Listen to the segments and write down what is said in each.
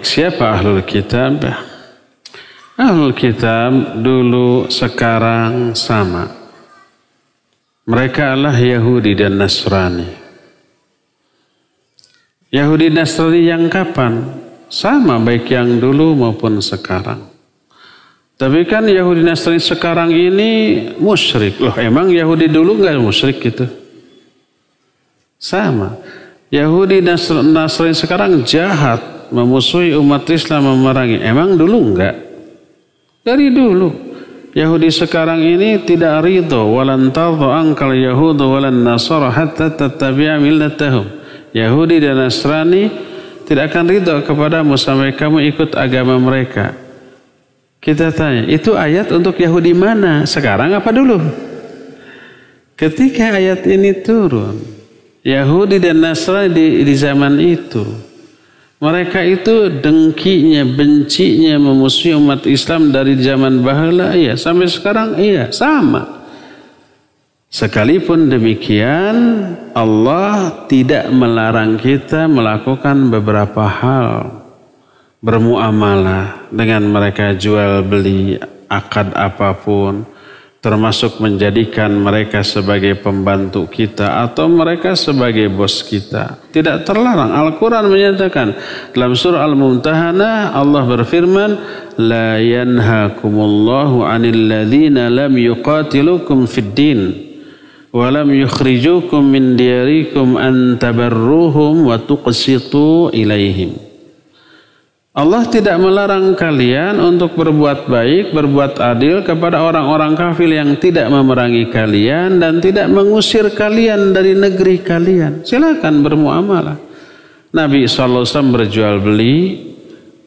Siapa ahlul kitab? Ahlul kitab dulu sekarang sama. Mereka adalah Yahudi dan Nasrani. Yahudi Nasrani yang kapan? Sama baik yang dulu maupun sekarang. Tapi kan Yahudi Nasrani sekarang ini musyrik. Loh, emang Yahudi dulu nggak musyrik gitu? Sama. Yahudi Nasrani sekarang jahat, memusuhi umat Islam, memerangi. Emang dulu enggak? Dari dulu. Yahudi sekarang ini tidak ridho. Walan tadhu ankal yahudu walan nasara hatta tattabi'a millatahum. Yahudi dan Nasrani tidak akan ridho kepadamu sampai kamu ikut agama mereka. Kita tanya, itu ayat untuk Yahudi mana? Sekarang apa dulu? Ketika ayat ini turun, Yahudi dan Nasrani di zaman itu, mereka itu dengkinya, bencinya, memusuhi umat Islam dari zaman bahala, iya, sampai sekarang iya, sama. Sekalipun demikian, Allah tidak melarang kita melakukan beberapa hal. Bermuamalah dengan mereka, jual beli, akad apapun, termasuk menjadikan mereka sebagai pembantu kita atau mereka sebagai bos kita. Tidak terlarang. Al-Quran menyatakan dalam surah Al-Mumtahanah, Allah berfirman, La yanhakumullahu anil ladhina lam yuqatilukum fid din wa lam yukhrijukum min diyarikum an tabarruhum wa tuqsitu ilaihim. Allah tidak melarang kalian untuk berbuat baik, berbuat adil kepada orang-orang kafir yang tidak memerangi kalian dan tidak mengusir kalian dari negeri kalian. Silakan bermuamalah. Nabi SAW berjual beli,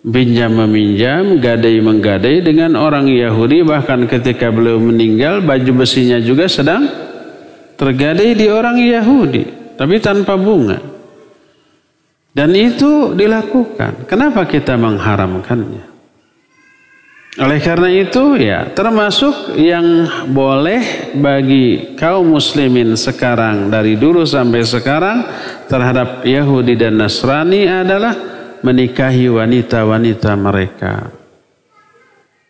pinjam meminjam, gadai menggadai dengan orang Yahudi. Bahkan ketika beliau meninggal, baju besinya juga sedang tergadai di orang Yahudi, tapi tanpa bunga. Dan itu dilakukan. Kenapa kita mengharamkannya? Oleh karena itu ya, termasuk yang boleh bagi kaum muslimin sekarang dari dulu sampai sekarang terhadap Yahudi dan Nasrani adalah menikahi wanita-wanita mereka.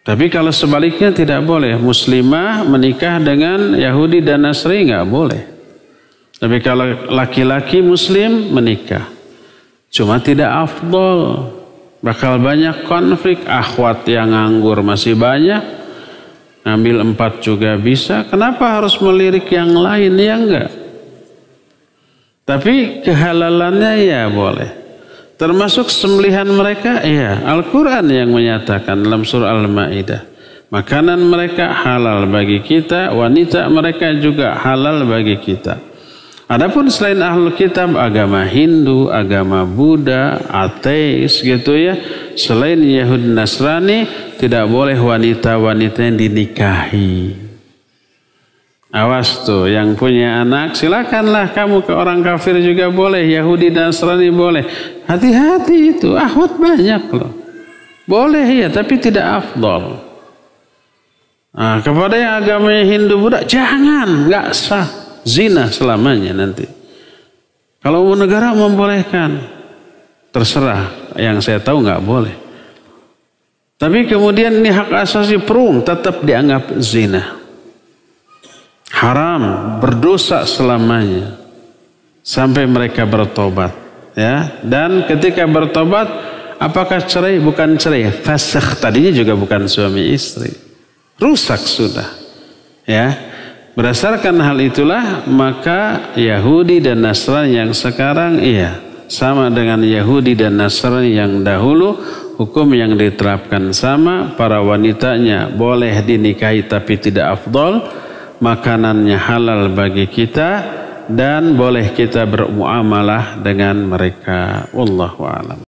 Tapi kalau sebaliknya tidak boleh. Muslimah menikah dengan Yahudi dan Nasrani nggak boleh. Tapi kalau laki-laki muslim menikah, cuma tidak afdol, bakal banyak konflik. Akhwat yang nganggur masih banyak, ngambil 4 juga bisa. Kenapa harus melirik yang lain? Ya enggak. Tapi kehalalannya ya boleh. Termasuk sembelihan mereka, ya Al-Quran yang menyatakan dalam surah Al-Ma'idah, makanan mereka halal bagi kita, wanita mereka juga halal bagi kita. Adapun selain ahlul kitab, agama Hindu, agama Buddha, ateis gitu ya, selain Yahudi Nasrani, tidak boleh wanita-wanita yang dinikahi. Awas tuh, yang punya anak silakanlah kamu ke orang kafir juga boleh, Yahudi dan Nasrani boleh. Hati-hati itu, ahwat banyak loh. Boleh ya, tapi tidak afdol. Nah, kepada yang agamanya Hindu, Buddha, jangan, nggak sah. Zina selamanya nanti. Kalau negara membolehkan, terserah. Yang saya tahu nggak boleh. Tapi kemudian ini hak asasi perung tetap dianggap zina. Haram, berdosa selamanya. Sampai mereka bertobat. Ya. Dan ketika bertobat, apakah cerai? Bukan cerai. Fasakh, tadinya juga bukan suami istri. Rusak sudah. Ya. Berdasarkan hal itulah maka Yahudi dan Nasrani yang sekarang iya sama dengan Yahudi dan Nasrani yang dahulu, hukum yang diterapkan sama. Para wanitanya boleh dinikahi tapi tidak afdol, makanannya halal bagi kita dan boleh kita bermuamalah dengan mereka. Wallahu a'lam.